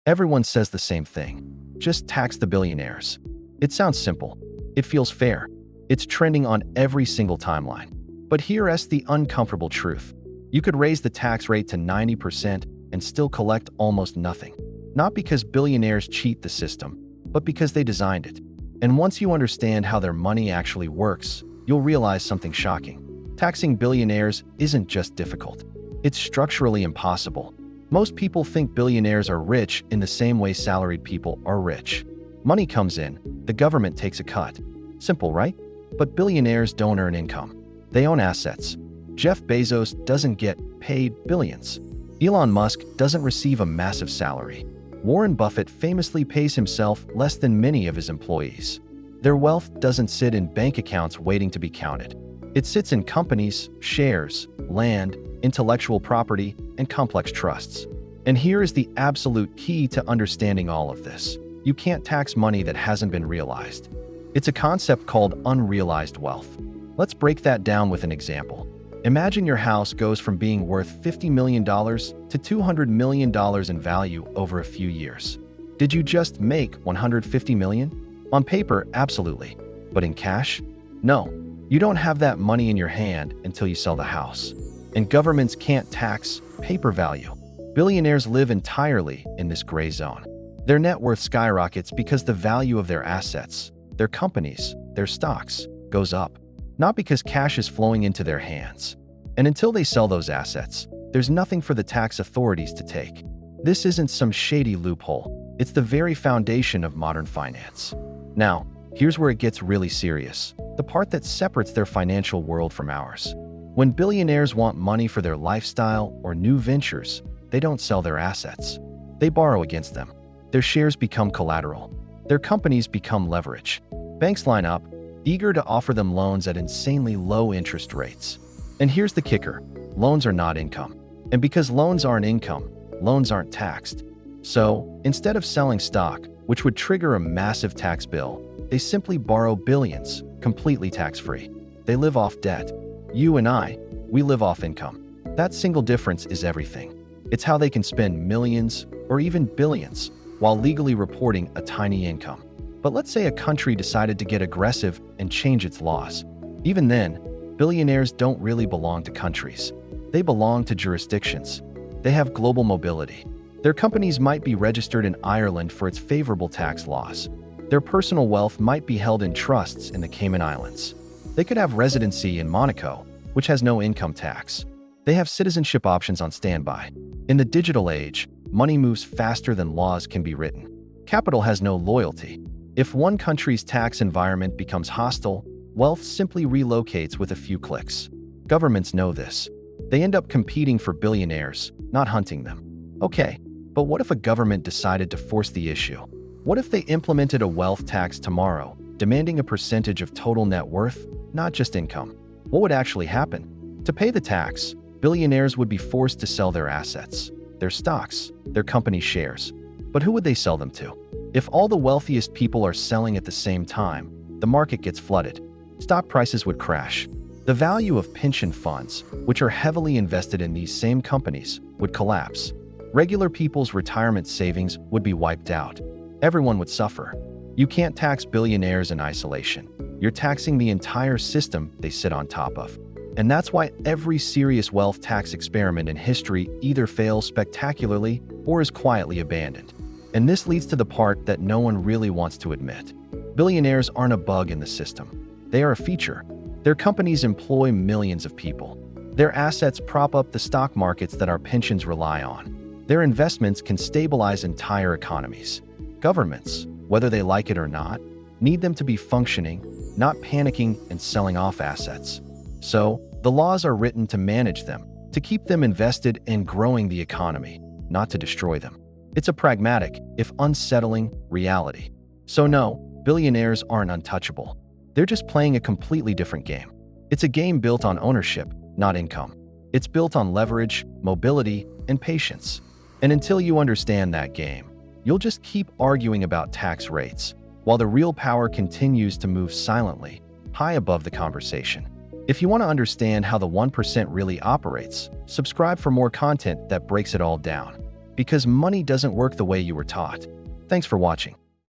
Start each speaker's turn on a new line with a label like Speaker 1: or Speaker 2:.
Speaker 1: Everyone says the same thing. Just tax the billionaires. It sounds simple. It feels fair. It's trending on every single timeline. But here's the uncomfortable truth. You could raise the tax rate to 90% and still collect almost nothing. Not because billionaires cheat the system, but because they designed it. And once you understand how their money actually works, you'll realize something shocking. Taxing billionaires isn't just difficult. It's structurally impossible. Most people think billionaires are rich in the same way salaried people are rich. Money comes in, the government takes a cut. Simple, right? But billionaires don't earn income. They own assets. Jeff Bezos doesn't get paid billions. Elon Musk doesn't receive a massive salary. Warren Buffett famously pays himself less than many of his employees. Their wealth doesn't sit in bank accounts waiting to be counted. It sits in companies, shares, land, intellectual property, and complex trusts. And here is the absolute key to understanding all of this. You can't tax money that hasn't been realized. It's a concept called unrealized wealth. Let's break that down with an example. Imagine your house goes from being worth $50 million to $200 million in value over a few years. Did you just make $150 million? On paper, absolutely. But in cash? No. You don't have that money in your hand until you sell the house. And governments can't tax paper value. Billionaires live entirely in this gray zone. Their net worth skyrockets because the value of their assets, their companies, their stocks, goes up. Not because cash is flowing into their hands. And until they sell those assets, there's nothing for the tax authorities to take. This isn't some shady loophole. It's the very foundation of modern finance. Now, here's where it gets really serious. The part that separates their financial world from ours. When billionaires want money for their lifestyle or new ventures, they don't sell their assets. They borrow against them. Their shares become collateral. Their companies become leverage. Banks line up, eager to offer them loans at insanely low interest rates. And here's the kicker. Loans are not income. And because loans aren't income, loans aren't taxed. So, instead of selling stock, which would trigger a massive tax bill, they simply borrow billions, completely tax-free. They live off debt. You and I, we live off income. That single difference is everything. It's how they can spend millions or even billions while legally reporting a tiny income. But let's say a country decided to get aggressive and change its laws. Even then, billionaires don't really belong to countries. They belong to jurisdictions. They have global mobility. Their companies might be registered in Ireland for its favorable tax laws. Their personal wealth might be held in trusts in the Cayman Islands. They could have residency in Monaco, which has no income tax. They have citizenship options on standby. In the digital age, money moves faster than laws can be written. Capital has no loyalty. If one country's tax environment becomes hostile, wealth simply relocates with a few clicks. Governments know this. They end up competing for billionaires, not hunting them. Okay, but what if a government decided to force the issue? What if they implemented a wealth tax tomorrow, demanding a percentage of total net worth, not just income? What would actually happen? To pay the tax, billionaires would be forced to sell their assets, their stocks, their company shares. But who would they sell them to? If all the wealthiest people are selling at the same time, the market gets flooded. Stock prices would crash. The value of pension funds, which are heavily invested in these same companies, would collapse. Regular people's retirement savings would be wiped out. Everyone would suffer. You can't tax billionaires in isolation. You're taxing the entire system they sit on top of. And that's why every serious wealth tax experiment in history either fails spectacularly or is quietly abandoned. And this leads to the part that no one really wants to admit. Billionaires aren't a bug in the system. They are a feature. Their companies employ millions of people. Their assets prop up the stock markets that our pensions rely on. Their investments can stabilize entire economies. Governments, whether they like it or not, need them to be functioning, not panicking and selling off assets. So, the laws are written to manage them, to keep them invested and growing the economy, not to destroy them. It's a pragmatic, if unsettling, reality. So no, billionaires aren't untouchable. They're just playing a completely different game. It's a game built on ownership, not income. It's built on leverage, mobility, and patience. And until you understand that game, you'll just keep arguing about tax rates, while the real power continues to move silently, high above the conversation. If you want to understand how the 1% really operates, subscribe for more content that breaks it all down. because money doesn't work the way you were taught. Thanks for watching.